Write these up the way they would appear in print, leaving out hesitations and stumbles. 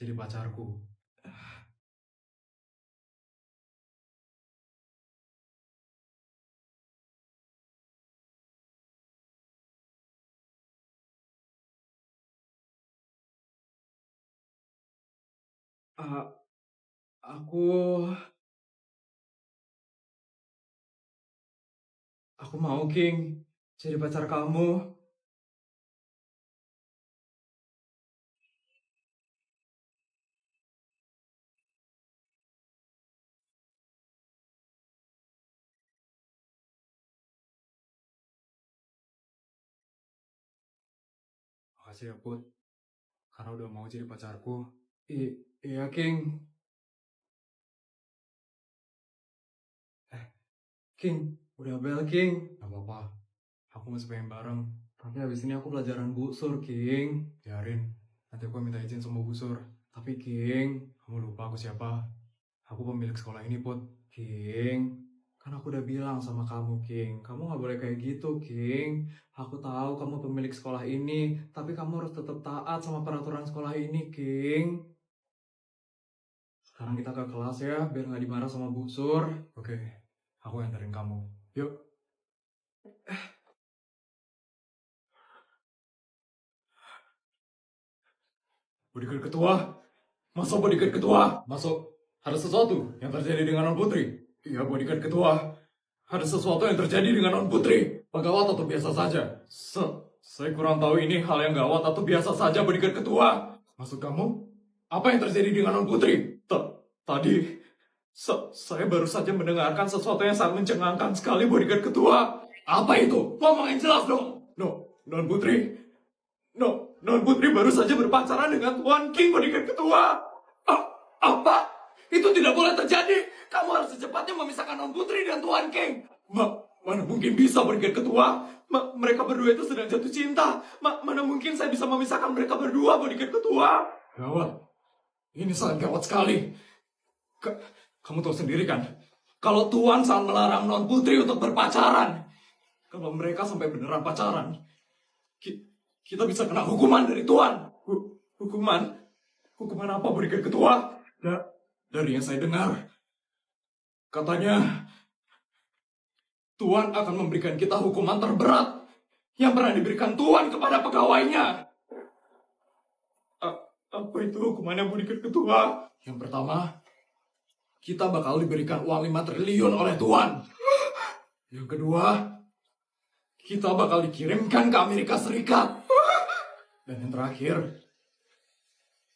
jadi pacarku. Ah, aku aku mau King jadi pacar kamu. Makasih ya Put, karena udah mau jadi pacarku. Iya King. King, udah bel King. Gak apa-apa, aku masih pengen bareng. Tapi habis ini aku pelajaran busur King. Biarin, nanti aku minta izin sama busur. Tapi King, kamu lupa aku siapa? Aku pemilik sekolah ini Put. King, kan aku udah bilang sama kamu King, kamu gak boleh kayak gitu King. Aku tahu kamu pemilik sekolah ini, tapi kamu harus tetap taat sama peraturan sekolah ini King. Sekarang kita ke kelas ya, biar gak dimarah sama busur. Oke, aku anterin kamu. Yuk. Bodyguard ketua? Masuk bodyguard ketua? Masuk. Ada sesuatu yang terjadi dengan Non Putri? Iya, bodyguard ketua. Ada sesuatu yang terjadi dengan Non Putri? Gawat atau biasa saja? Saya kurang tahu ini hal yang gawat atau biasa saja, bodyguard ketua. Maksud kamu? Apa yang terjadi dengan Non Putri? Tadi saya baru saja mendengarkan sesuatu yang sangat mencengangkan sekali, bodyguard ketua. Apa itu? Ngomong yang jelas dong. Non Putri. Non Putri baru saja berpacaran dengan Tuan King, bodyguard ketua. Apa? Itu tidak boleh terjadi. Kamu harus secepatnya memisahkan Non Putri dan Tuan King. Mana mungkin bisa, bodyguard ketua? Mereka berdua itu sedang jatuh cinta. Mana mungkin saya bisa memisahkan mereka berdua, bodyguard ketua? Gawat. Ini sangat gawat sekali. Kamu tahu sendiri kan, kalau Tuan sangat melarang Non Putri untuk berpacaran. Kalau mereka sampai beneran pacaran, kita bisa kena hukuman dari Tuan. Hukuman? Hukuman apa, bodyguard ketua? Dari yang saya dengar, katanya Tuan akan memberikan kita hukuman terberat yang pernah diberikan Tuan kepada pegawainya. Apa itu hukumannya, bodyguard ketua? Yang pertama, kita bakal diberikan uang 5 triliun oleh Tuan. Yang kedua, kita bakal dikirimkan ke Amerika Serikat. Dan yang terakhir,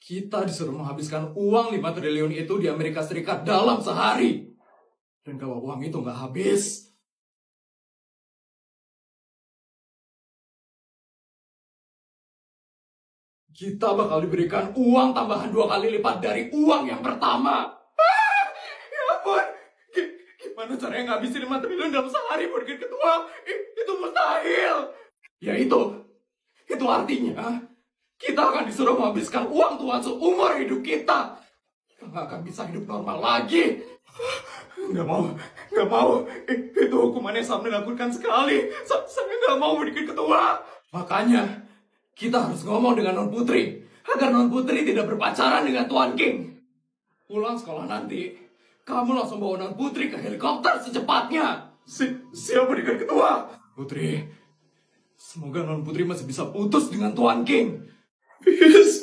kita disuruh menghabiskan uang 5 triliun itu di Amerika Serikat dalam sehari. Dan kalau uang itu nggak habis, kita bakal diberikan uang tambahan 2 kali lipat dari uang yang pertama. Ya ampun, gimana caranya ngabisin 5 triliun dalam sehari, bodyguard ketua? Itu mustahil. Ya itu artinya kita akan disuruh menghabiskan uang Tuan seumur hidup kita. Kita nggak akan bisa hidup normal lagi. Nggak mau. Itu hukumannya sangat menakutkan sekali. Saya nggak mau, bodyguard ketua. Makanya kita harus ngomong dengan Non Putri agar Non Putri tidak berpacaran dengan Tuan King. Pulang sekolah nanti, kamu langsung bawa Non Putri ke helikopter secepatnya. Siap, bodyguard ketua. Putri, semoga Non Putri masih bisa putus dengan Tuan King. Yes.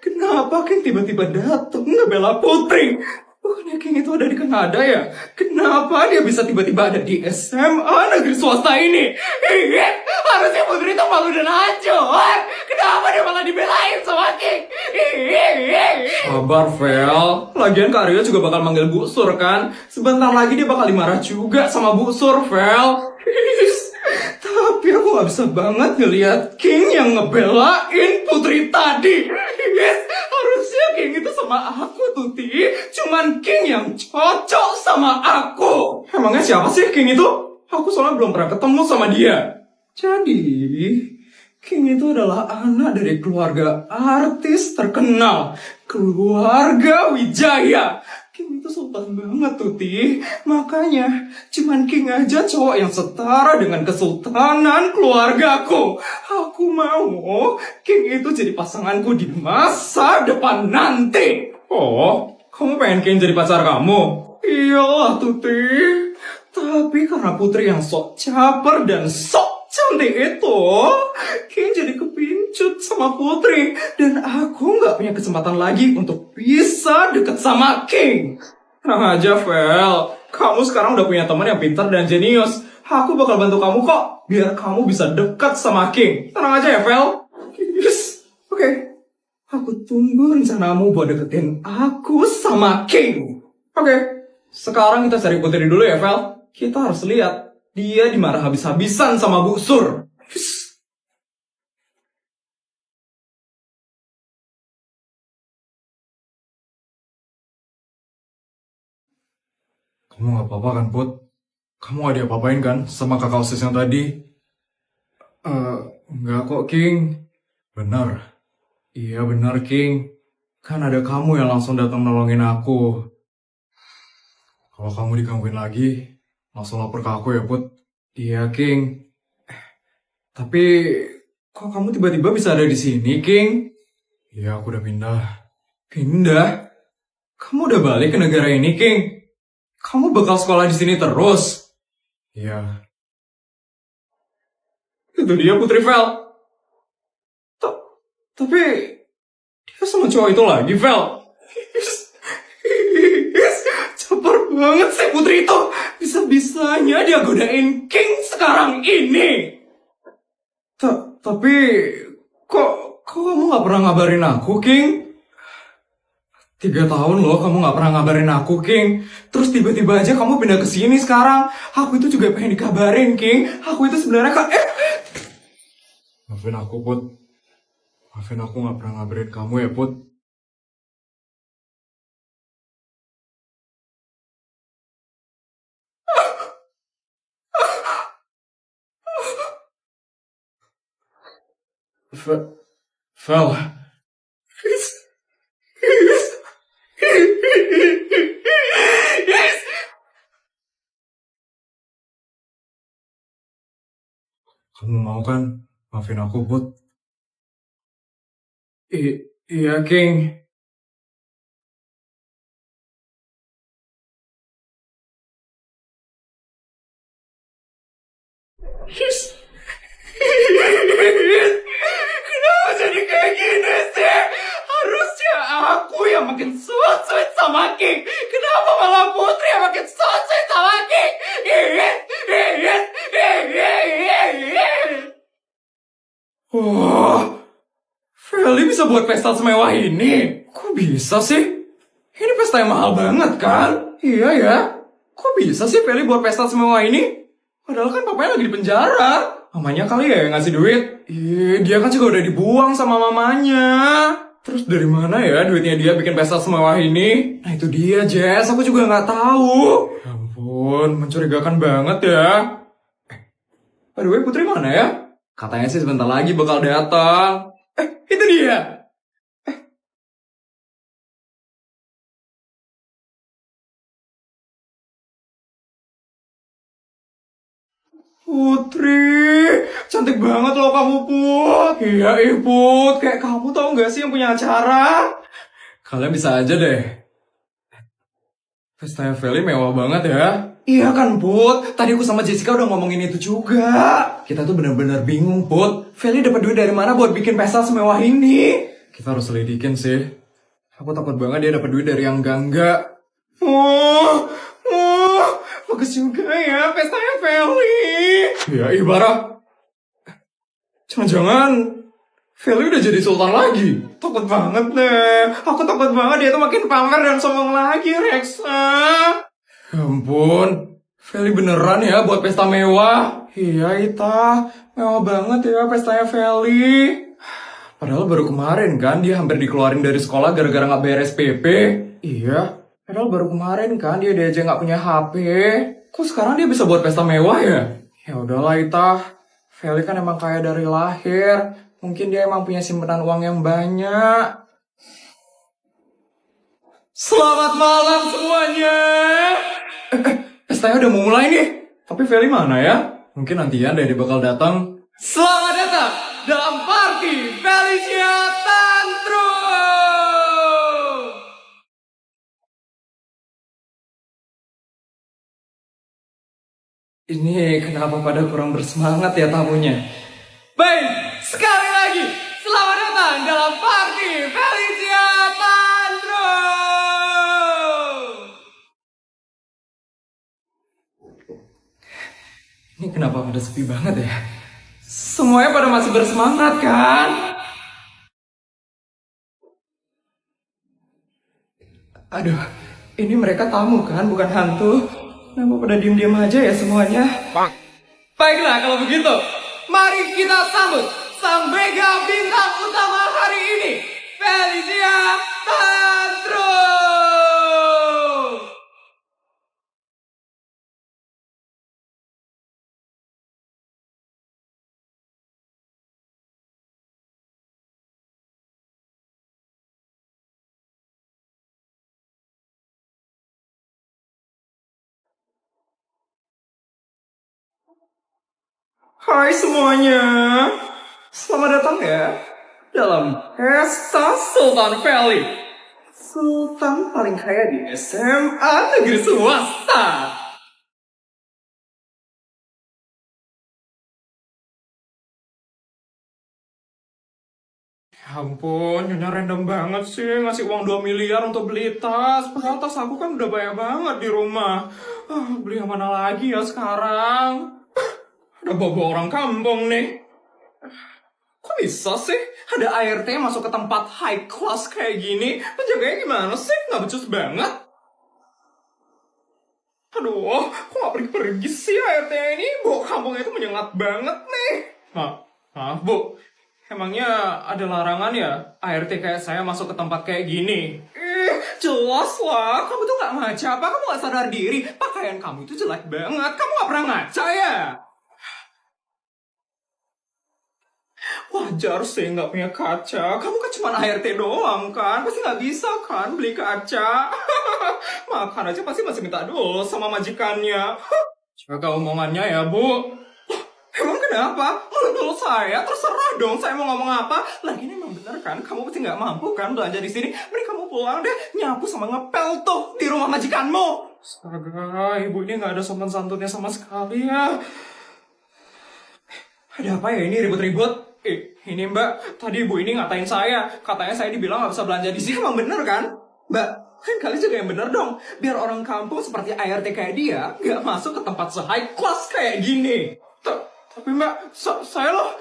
Kenapa King tiba-tiba datang ngebela Putri? Bukannya King itu ada di Kanada ya? Kenapa dia bisa tiba-tiba ada di SMA negeri swasta ini? Harusnya Putri itu malu dan hancur. Kenapa dia malah dibelain sama King? Sabar, Vel. Lagian Kak Aryo juga bakal manggil Bu Sur kan? Sebentar lagi dia bakal dimarah juga sama Bu Sur, Vel. Tapi aku gak bisa banget ngelihat King yang ngebelain Putri tadi. Harusnya King itu sama aku, Tuti. Cuman King yang cocok sama aku. Emangnya siapa sih King itu? Aku soalnya belum pernah ketemu sama dia. Jadi, King itu adalah anak dari keluarga artis terkenal. Keluarga Wijaya. King itu sultan banget tuh, Ti. Makanya, cuman King aja cowok yang setara dengan kesultanan keluargaku. Aku mau King itu jadi pasanganku di masa depan nanti. Oh, kamu pengen King jadi pacar kamu? Iyalah tuh, Ti. Tapi karena putri yang sok caper dan sok cantik itu, King jadi kepincut sama putri. Dan aku nggak punya kesempatan lagi untuk bisa deket sama King. Tenang aja, Vel. Kamu sekarang udah punya teman yang pintar dan jenius. Aku bakal bantu kamu kok, biar kamu bisa dekat sama King. Tenang aja ya, Vel. Yes. Oke. Aku tunggu rencanamu buat deketin aku sama King. Oke. Sekarang kita cari putri dulu ya, Vel. Kita harus lihat dia dimarah habis-habisan sama Bu Sur. Kamu gak apa-apa kan, Put? Kamu gak diapa-apain kan sama kakak OSIS yang tadi? Enggak kok, King. Benar. Iya benar, King. Kan ada kamu yang langsung datang nolongin aku. Kalau kamu digangguin lagi, langsung lapor ke aku ya, Put. Iya, King. Tapi, kok kamu tiba-tiba bisa ada di sini, King? Iya, aku udah pindah. Pindah? Kamu udah balik ke negara ini, King? Kamu bakal sekolah di sini terus? Iya. Itu dia Putri Vel. Tapi, dia sama cowok itu lagi, Vel. Caper banget sih Putri itu. Bisa-bisanya dia godain King sekarang ini. Tapi, kok kamu gak pernah ngabarin aku, King? 3 tahun loh kamu gak pernah ngabarin aku, King. Terus tiba-tiba aja kamu pindah ke sini sekarang. Aku itu juga pengen dikabarin, King. Aku itu sebenarnya kan... Maafin aku, Put. Maafin aku gak pernah ngabarin kamu ya, Put. Vel. Kamu mau kan maafin aku, Put? Iya, King. Kenapa jadi kayak gini sih? Harusnya aku yang makin so-sweet sama King. Kenapa malah Putri yang makin so-sweet sama King? Wah, Feli bisa buat pesta semewah ini? Kok bisa sih? Ini pesta yang mahal banget kan? Iya ya. Kok bisa sih Feli buat pesta semewah ini? Padahal kan papanya lagi di penjara. Mamanya kali ya yang ngasih duit. Dia kan juga udah dibuang sama mamanya. Terus dari mana ya duitnya dia bikin pesta semewah ini? Nah itu dia, Jess. Aku juga nggak tahu. Ya ampun, mencurigakan banget ya. By the way, Putri mana ya? Katanya sih sebentar lagi bakal datang. Itu dia. Putri, cantik banget loh kamu, Put. Iya, Put. Kayak kamu tau gak sih yang punya acara? Kalian bisa aja deh. Pestanya Feli mewah banget ya. Iya kan, Put. Tadi aku sama Jessica udah ngomongin itu juga. Kita tuh bener-bener bingung, Put. Feli dapat duit dari mana buat bikin pesta semewah ini? Kita harus selidikin sih. Aku takut banget dia dapat duit dari yang enggak. Bagus juga ya pestanya Feli. Ya, Ibarah. Jangan-jangan Feli udah jadi sultan lagi. Takut banget deh. Aku takut banget dia tuh makin pamer dan sombong lagi, Reksa. Ya ampun. Feli beneran ya buat pesta mewah. Iya, Ita. Mewah banget ya pestanya Feli. Padahal baru kemarin kan dia hampir dikeluarin dari sekolah gara-gara gak bayar SPP. Iya. Padahal baru kemarin kan dia aja gak punya HP. Kok sekarang dia bisa buat pesta mewah ya? Ya udahlah, Ita. Feli kan emang kaya dari lahir. Mungkin dia emang punya simpanan uang yang banyak. Selamat malam semuanya. Pestanya udah mau mulai nih. Tapi Feli mana ya? Mungkin nantinya Dede bakal datang. Selamat datang dalam party Felicia Tantrum. Ini kenapa pada kurang bersemangat ya tamunya? Baik, sekali lagi, selamat datang dalam party Felicia Tantrum. Ini kenapa pada sepi banget ya? Semuanya pada masih bersemangat kan? Aduh, ini mereka tamu kan, bukan hantu. Kenapa pada diem-diem aja ya semuanya? Baiklah kalau begitu, mari kita sambut sang mega bintang utama hari ini, Felicia Tantrum. Hai semuanya, selamat datang ya dalam Pesta Sultan Valley. Sultan paling kaya di SMA negeri swasta. Ya ampun, nyonya random banget sih ngasih uang 2 miliar untuk beli tas. Padahal tas aku kan udah banyak banget di rumah. Beli yang mana lagi ya sekarang? Udah bawa orang kampung nih. Kok bisa sih ada ART masuk ke tempat high class kayak gini? Penjaganya gimana sih? Nggak becus banget. Aduh, kok nggak pergi-pergi sih ART ini? Bawa kampungnya itu menyengat banget nih. Maaf Bu, emangnya ada larangan ya ART kayak saya masuk ke tempat kayak gini? Jelas lah, kamu tuh nggak ngaca apa? Kamu nggak sadar diri? Pakaian kamu itu jelek banget. Kamu nggak pernah ngaca ya? Wajar sih nggak punya kaca. Kamu kan cuma ART doang kan? Pasti nggak bisa kan beli kaca. Makan aja pasti masih minta dulu sama majikannya. Jaga omongannya ya Bu. Emang kenapa? Mulut saya terserah dong saya mau ngomong apa. Lagian emang bener kan? Kamu pasti nggak mampu kan belanja di sini. Mending kamu pulang deh nyapu sama ngepel tuh di rumah majikanmu. Astaga, ibu ini nggak ada sopan santunnya sama sekali ya. Ada apa ya ini ribut-ribut? Ini Mbak, tadi ibu ini ngatain saya. Katanya saya dibilang nggak bisa belanja di sini. Emang bener kan? Mbak, kan kalian juga yang bener dong. Biar orang kampung seperti ART kayak dia nggak masuk ke tempat se-high class kayak gini. Tapi Mbak, saya loh.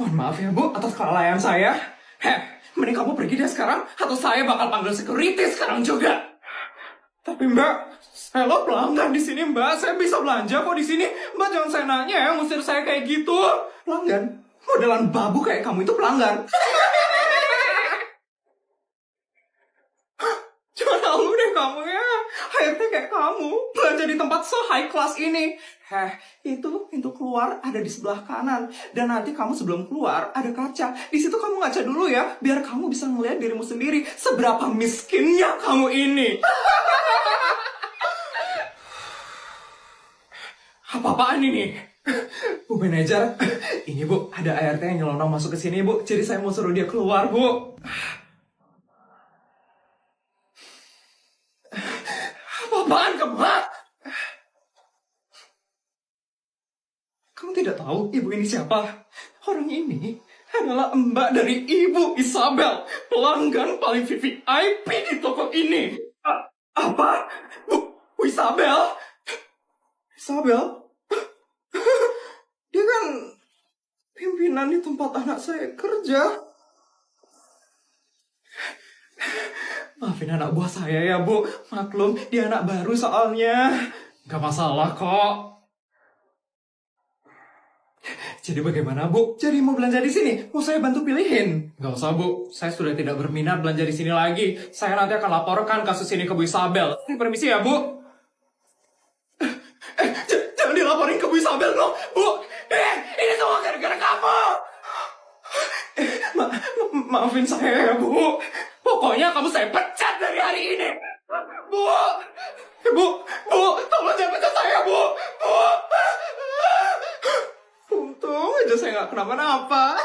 Mohon maaf ya Bu, atas kelalaian saya. Mending kamu pergi deh sekarang, atau saya bakal panggil security sekarang juga. Tapi Mbak, saya lo pelanggan di sini Mbak. Saya bisa belanja kok di sini. Mbak jangan saya nanya ya, ngusir saya kayak gitu. Pelanggan? Modelan babu kayak kamu itu pelanggan. Jangan malu deh kamu ya. HRT kayak kamu belanja di tempat se-high class ini. Itu pintu keluar ada di sebelah kanan. Dan nanti kamu sebelum keluar ada kaca. Di situ kamu ngaca dulu ya, biar kamu bisa ngeliat dirimu sendiri seberapa miskinnya kamu ini. Apa-apaan ini? Bu manajer, ini Bu, ada ART yang nyelonong masuk ke sini Bu. Jadi saya mau suruh dia keluar Bu. Apa-apaan kamu? Kamu tidak tahu ibu ini siapa? Orang ini adalah mbak dari Ibu Isabel, pelanggan paling VIP di toko ini. Apa? Bu Isabel? Isabel? Dia kan pimpinan di tempat anak saya kerja. Maafin anak buah saya ya Bu. Maklum, dia anak baru soalnya. Gak masalah kok. Jadi bagaimana Bu? Jadi mau belanja di sini? Mau saya bantu pilihin? Gak usah Bu, saya sudah tidak berminat belanja di sini lagi. Saya nanti akan laporkan kasus ini ke Bu Isabel. Permisi ya Bu. Jangan dilaporin ke Bu Isabel loh, Bu. Ini semua gara-gara kamu. Maafin saya ya Bu. Pokoknya kamu saya pecat dari hari ini. Bu, Bu, Bu, tolong jangan pecat saya, Bu. Bu. Untung aja saya nggak kenapa-napa.